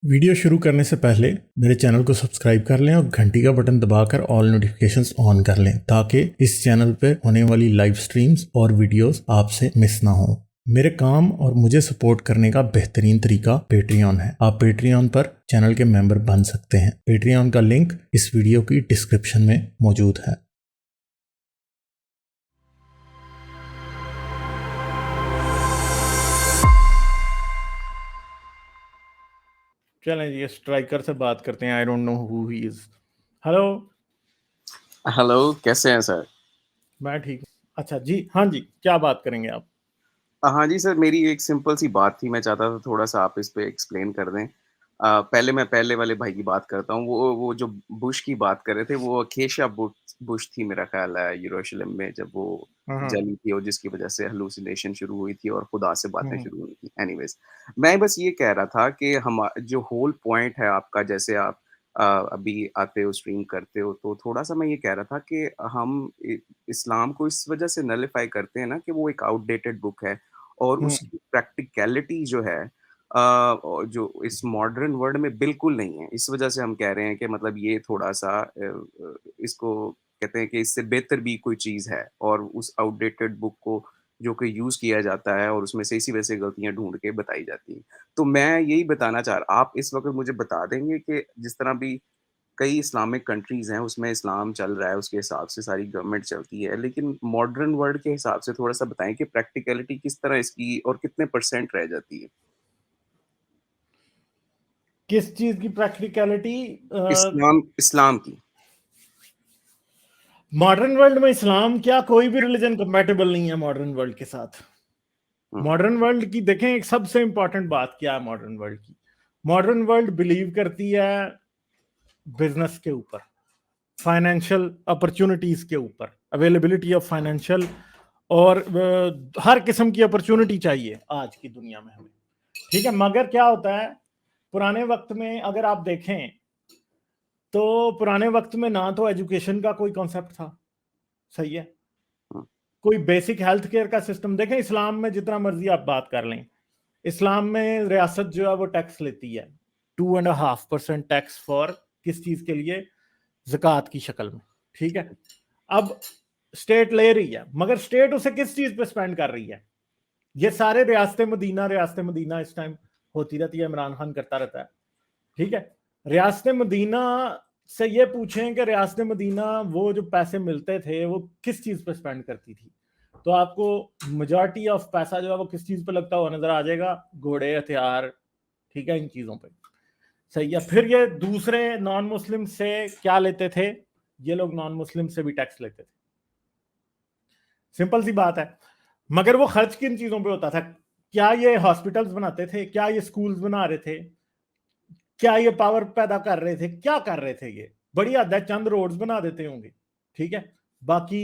Video शुरू करने से पहले मेरे चैनल को सब्सक्राइब कर लें और घंटी का बटन दबाकर ऑल नोटिफिकेशंस ऑन कर लें ताकि इस चैनल पर होने वाली लाइव स्ट्रीम्स और वीडियोस आपसे मिस ना हो। मेरे काम और मुझे सपोर्ट करने का बेहतरीन तरीका पेट्रियन है। आप पेट्रियन पर चैनल के मेंबर बन सकते हैं। पेट्रियन का लिंक इस वीडियो की डिस्क्रिप्शन में मौजूद है। चलें जी, स्ट्राइकर से बात करते हैं। I don't know who he is. Hello. Hello, कैसे हैं सर? मैं ठीक हूँ। अच्छा जी, हाँ जी, क्या बात करेंगे आप? हाँ जी सर, मेरी एक सिंपल सी बात थी, मैं चाहता था थोड़ा-सा आप इस पे एक्सप्लेन कर दें। पहले मैं पहले वाले भाई की बात करता हूँ, वो जो बुश की बात कर रहे थे, वो अकेशा बुश थी मेरा ख़्याल है यरूशलेम में जब वो हाँ हाँ। जली थी और जिसकी वज़ह से हैलुसिनेशन शुरू हुई थी और खुदा से बातें हम्म, शुरू हुई थी। एनीवेज़, मैं बस ये कह रहा था कि जो होल पॉइंट है आपका जैसे आप अभी आते हो, स्ट्रीम करते हो, तो थोड़ा-सा मैं ये कह रहा था कि हम इस्लाम को इस वज़ह से नलिफ़ाई करते हैं ना कि वो एक आउटडेटेड बुक है और हम्म। उसकी प्रैक्टिकैलिटी जो है जो इस मॉडर्न वर्ल्ड में बिल्कुल नहीं है। इस वज़ह से हम कह रहे हैं कि मतलब ये थोड़ा-सा इसको कहते हैं कि इससे बेहतर भी कोई चीज़ है और उस आउटडेटेड बुक को जो कि यूज़ किया जाता है और उसमें से इसी वजह से गलतियाँ ढूँढ के बताई जाती हैं। तो मैं यही बताना चाह रहा आप इस वक़्त मुझे बता देंगे कि जिस तरह भी कई इस्लामिक कंट्रीज़ हैं, उसमें इस्लाम चल रहा है, उसके हिसाब से सारी गवर्नमेंट चलती है। लेकिन मॉडर्न वर्ल्ड के हिसाब से थोड़ा-सा बताएँ कि प्रैक्टिकैलिटी किस तरह इसकी और कितने परसेंट रह जाती है? किस चीज की प्रैक्टिकलिटी? इस्लाम की। मॉडर्न वर्ल्ड में इस्लाम क्या कोई भी रिलीजन कंपैटिबल नहीं है मॉडर्न वर्ल्ड के साथ। हुँ, मॉडर्न वर्ल्ड की देखें, एक सबसे इंपॉर्टेंट बात क्या है मॉडर्न वर्ल्ड की। मॉडर्न वर्ल्ड बिलीव करती है बिजनेस के ऊपर, फाइनेंशियल अपॉर्चुनिटीज के ऊपर, अवेलेबिलिटी ऑफ फाइनेंशियल और हर किस्म की अपॉर्चुनिटी चाहिए आज की दुनिया में हमें। ठीक है, मगर क्या होता है पुराने वक्त में अगर आप देखें तो पुराने वक्त में ना तो एजुकेशन का कोई कॉन्सेप्ट था, सही है, हुँ, कोई बेसिक हेल्थ केयर का सिस्टम। देखें इस्लाम में जितना मर्जी आप बात कर लें, इस्लाम में रियासत जो है वो टैक्स लेती है 2.5% टैक्स फॉर किस चीज के लिए? ज़कात की शक्ल में। ठीक है, अब स्टेट ले रही है मगर स्टेट उसे किस चीज पे स्पेंड कर रही है? ये सारे रियासत मदीना इस टाइम होती रहती है, इमरान खान करता रहता है। ठीक है, रियासत मदीना से ये पूछें कि रियासत मदीना वो जो पैसे मिलते थे वो किस चीज पे स्पेंड करती थी, तो आपको मेजॉरिटी ऑफ पैसा जो है वो किस चीज पे लगता हुआ नजर आ जाएगा? घोड़े, हथियार, ठीक है, इन चीजों पे। सही है, फिर ये दूसरे नॉन मुस्लिम से क्या लेते थे? ये लोग नॉन मुस्लिम से भी टैक्स लेते थे। सिंपल सी बात है, मगर वो खर्च किन चीजों पे होता था? क्या ये हॉस्पिटल्स बनाते थे? क्या ये स्कूल्स बना रहे थे? क्या ये पावर पैदा कर रहे थे? क्या कर रहे थे? ये बड़ी हद है, चंद रोड्स बना देते होंगे, ठीक है, बाकी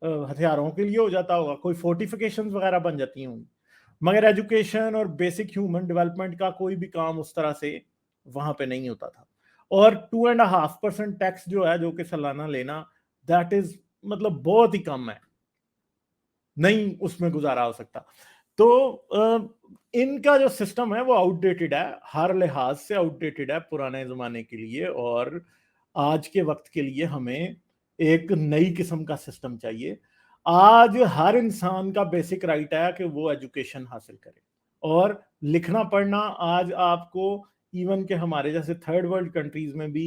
हथियारों के लिए हो जाता होगा, कोई फोर्टिफिकेशन वगैरह बन जाती होंगी, मगर एजुकेशन और बेसिक ह्यूमन डेवलपमेंट का कोई भी काम उस तरह से वहां पे नहीं होता था। और 2.5% टैक्स जो है, जो कि सालाना लेना, दैट इज मतलब बहुत ही कम है, नहीं उसमें गुजारा हो सकता। तो इनका जो सिस्टम है वो आउटडेटेड है, हर लिहाज से आउटडेटेड है पुराने जमाने के लिए, और आज के वक्त के लिए हमें एक नई किस्म का सिस्टम चाहिए। आज हर इंसान का बेसिक राइट है कि वो एजुकेशन हासिल करे और लिखना पढ़ना। आज आपको इवन के हमारे जैसे थर्ड वर्ल्ड कंट्रीज में भी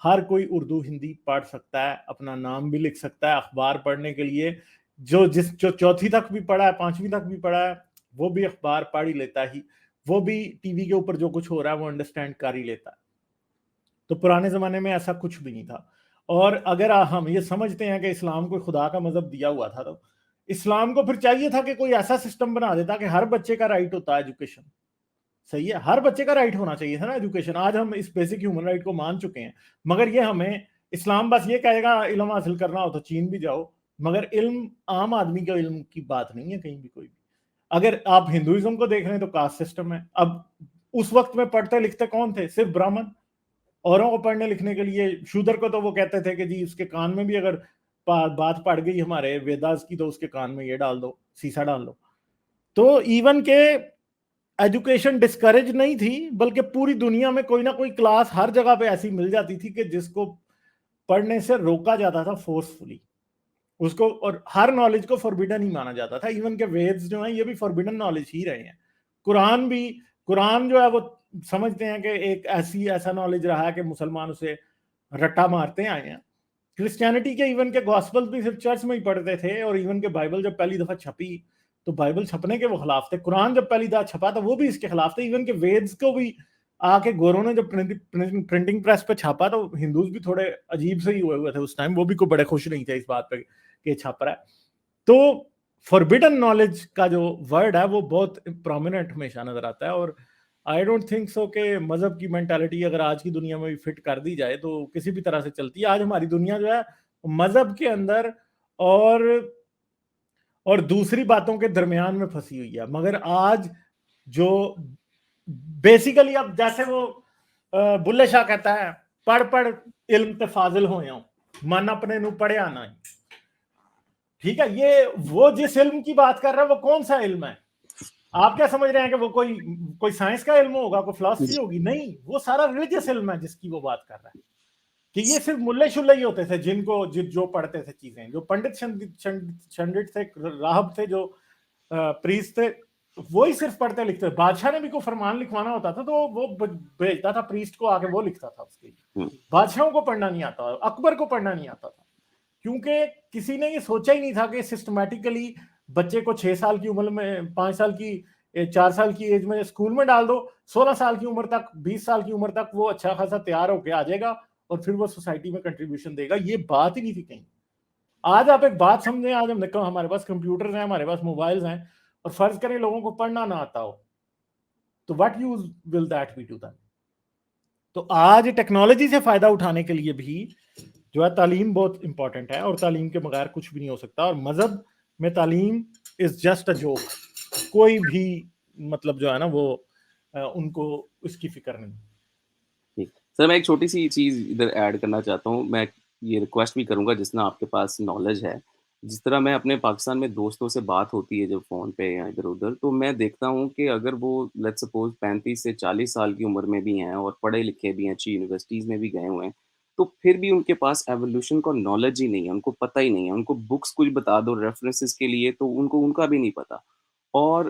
हर कोई उर्दू हिंदी पढ़ सकता है, अपना नाम भी लिख सकता है। अखबार पढ़ने के लिए जो चौथी तक भी पढ़ा है, पांचवी तक भी पढ़ा है, वो भी अखबार पढ़ ही लेता ही, वो भी टीवी के ऊपर जो कुछ हो रहा है वो अंडरस्टैंड कर ही लेता है। तो पुराने जमाने में ऐसा कुछ भी नहीं था। और अगर हम ये समझते हैं कि इस्लाम को खुदा का मजहब दिया हुआ था, तो इस्लाम को फिर चाहिए था कि कोई ऐसा सिस्टम बना देता कि हर बच्चे का राइट होता है एजुकेशन। सही है, हर बच्चे का राइट होना चाहिए था ना एजुकेशन। आज हम इस बेसिक ह्यूमन राइट को मान चुके हैं, मगर ये हमें इस्लाम बस ये कहेगा इल्म हासिल करना हो तो चीन भी जाओ, मगर इल्म आम आदमी का इल्म की बात नहीं है कहीं भी कोई भी। अगर आप हिंदुइज्म को देख रहे हैं तो कास्ट सिस्टम है। अब उस वक्त में पढ़ते लिखते कौन थे? सिर्फ ब्राह्मण। औरों को पढ़ने लिखने के लिए शूद्र को तो वो कहते थे कि जी उसके कान में भी अगर बात पड़ गई हमारे वेदास की तो उसके कान में ये डाल दो, सीसा डाल दो। तो इवन के एजुकेशन डिस्करेज नहीं थी, बल्कि पूरी दुनिया में कोई ना कोई क्लास हर जगह पे ऐसी मिल जाती थी कि जिसको पढ़ने से रोका जाता था फोर्सफुली उसको, और हर नॉलेज को फॉरबिडन ही माना जाता था। इवन के वेद्स जो हैं ये भी फॉरबिडन नॉलेज ही रहे हैं। कुरान जो है वो समझते हैं कि एक ऐसा नॉलेज रहा है कि मुसलमान उसे रट्टा मारते आए हैं। क्रिश्चियनिटी के इवन के गॉस्पल भी सिर्फ चर्च में ही पढ़ते थे, और इवन के बाइबल जब पहली दफा छपी तो बाइबल छपने के वो खिलाफ थे। कुरान जब पहली दफा छपा तो वो भी इसके खिलाफ थे। इवन के वेद्स को भी आके गोरों ने जब प्रिंटिंग प्रेस पे छापा तो हिंदूज भी थोड़े अजीब से ही हुए थे उस टाइम, वो भी कोई बड़े खुश नहीं थे इस बात पे कि छाप रहा है। तो फॉरबिडन नॉलेज का जो वर्ड है वो बहुत प्रोमिनेंट हमेशा नजर आता है, और आई डोंट थिंक सो कि मजहब की मेंटालिटी अगर आज की दुनिया में भी फिट कर दी जाए तो किसी भी तरह से चलती है। आज हमारी दुनिया जो है मजहब के अंदर और दूसरी बातों के दरमियान में फंसी हुई है। मगर आज जो बेसिकली अब जैसे वो बुल्ले शाह कहता है, पढ़ पढ़ इल्म ते फाजिल हो जाऊं, मन अपने नू पढ़िया ना। ठीक है, ये वो जिस इल्म की बात कर रहा है वो कौन सा इल्म है? आप क्या समझ रहे हैं कि वो कोई साइंस का इल्म होगा, कोई फिलॉसफी होगी? नहीं, वो सारा रिलीजियस इल्म है जिसकी वो बात कर रहा है। कि ये सिर्फ मुल्ले शुल्ले ही होते थे जिनको जो पढ़ते थे चीजें, जो पंडित शंडित थे, राहब थे, जो प्रीस्ट थे, वो ही सिर्फ पढ़ते लिखते थे। बादशाह ने भी कोई फरमान लिखवाना होता था तो वो भेजता था प्रीस्ट को, आके वो लिखता था उसके लिए। बादशाहों को पढ़ना नहीं आता, अकबर को पढ़ना नहीं आता था, क्योंकि किसी ने ये सोचा ही नहीं था कि सिस्टमैटिकली बच्चे को 6 साल की उम्र में, 5 साल की, 4 साल की एज में स्कूल में डाल दो, 16 साल की उम्र तक, 20 साल की उम्र तक वो अच्छा खासा तैयार होके आ जाएगा और फिर वो सोसाइटी में कंट्रीब्यूशन देगा। ये बात ही नहीं थी कहीं। आज आप एक बात समझें, आज हमने कहा हमारे पास कंप्यूटर्स हैं, हमारे पास मोबाइल्स हैं, और फर्ज करें लोगों को पढ़ना ना आता हो, तो what use will that be to them? तो आज टेक्नोलॉजी से फायदा उठाने के लिए भी जो है तालीम बहुत इंपॉर्टेंट है, और तालीम के बगैर कुछ भी नहीं हो सकता। और मजहब में तालीम इज जस्ट अ जोक। कोई भी मतलब जो है ना वो उनको इसकी फिक्र नहीं। सर मैं एक छोटी सी चीज़ इधर ऐड करना चाहता हूँ। मैं ये रिक्वेस्ट भी करूँगा जितना आपके पास नॉलेज है, जिस तरह मैं अपने पाकिस्तान में दोस्तों से बात होती है जब फ़ोन पे या इधर उधर, तो मैं देखता हूँ कि अगर वो लेट्स सपोज 35 से 40 साल की उम्र में भी हैं और पढ़े लिखे भी हैं, अच्छी यूनिवर्सिटीज़ में भी गए हुए हैं, तो फिर भी उनके पास एवोल्यूशन का नॉलेज ही नहीं है, उनको पता ही नहीं है। उनको बुक्स कुछ बता दो रेफरेंसेस के लिए तो उनको उनका भी नहीं पता। और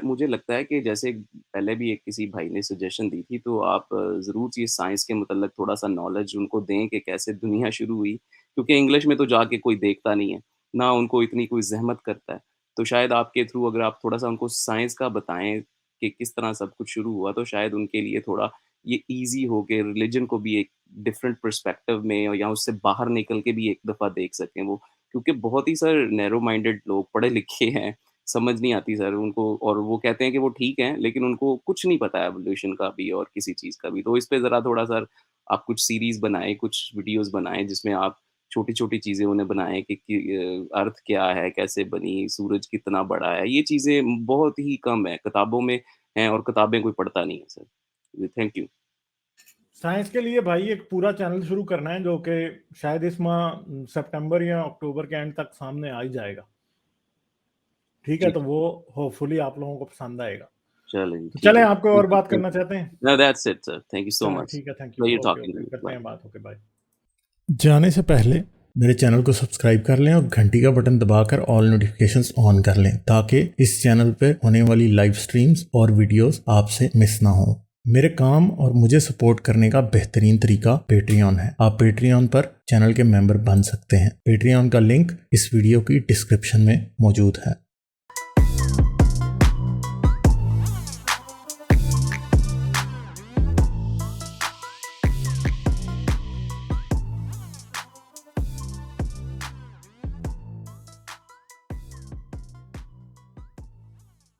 मुझे लगता है कि जैसे पहले भी एक किसी भाई ने सजेशन दी थी, तो आप ज़रूर ये साइंस के मतलब थोड़ा-सा नॉलेज उनको दें कि कैसे दुनिया शुरू हुई, क्योंकि इंग्लिश में तो जाके कोई देखता नहीं है, ना उनको इतनी कोई ज़हमत करता है। तो शायद आपके थ्रू अगर आप थोड़ा-सा उनको साइंस का बताएँ कि किस तरह सब कुछ शुरू हुआ, तो शायद उनके लिए थोड़ा ये ईज़ी हो के रिलिजन को भी एक डिफरेंट पर्सपेक्टिव में या उससे बाहर निकल के भी एक दफ़ा देख सकें वो। क्योंकि बहुत ही सर नैरो माइंडेड लोग पढ़े लिखे हैं, समझ नहीं आती सर उनको, और वो कहते हैं कि वो ठीक हैं, लेकिन उनको कुछ नहीं पता है एवोल्यूशन का भी और किसी चीज़ का भी। तो इस पे ज़रा थोड़ा सर आप कुछ सीरीज़ बनाएँ, कुछ वीडियोज़ बनाएँ जिसमें आप छोटी-छोटी चीज़ें उन्हें बनाएँ कि अर्थ क्या है, कैसे बनी, सूरज कितना बड़ा है। ये चीज़ें बहुत ही कम है, किताबों में हैं और किताबें कोई पढ़ता नहीं है सर। जी, थैंक यू। साइंस के लिए भाई एक पूरा चैनल शुरू करना है जो कि शायद इस माह सितंबर या अक्टूबर के एंड तक सामने आ ही जाएगा। ठीक है, जी, तो वो होपफुली आप लोगों को पसंद आएगा। चलें जी, तो ठीक चलें, है। आपको और बात करना चाहते हैं? No, that's it sir. Thank you so चलें, much. ठीक है, thank you. Pleasure okay talking to okay, you. करते Bye. हैं बात। Okay, bye. जाने से पहले मेरे चैनल को सब्सक्राइब कर लें और घंटी का बटन दबाकर ऑल नोटिफिकेशंस ऑन कर लें, ताकि इस चैनल पर होने वाली लाइव स्ट्रीम्स और वीडियोस आपसे मिस ना हो। मेरे काम और मुझे सपोर्ट करने का बेहतरीन तरीका पेट्रियन है। आप पेट्रियन पर चैनल के मेंबर बन सकते हैं। पेट्रियन का लिंक इस वीडियो की डिस्क्रिप्शन में मौजूद है।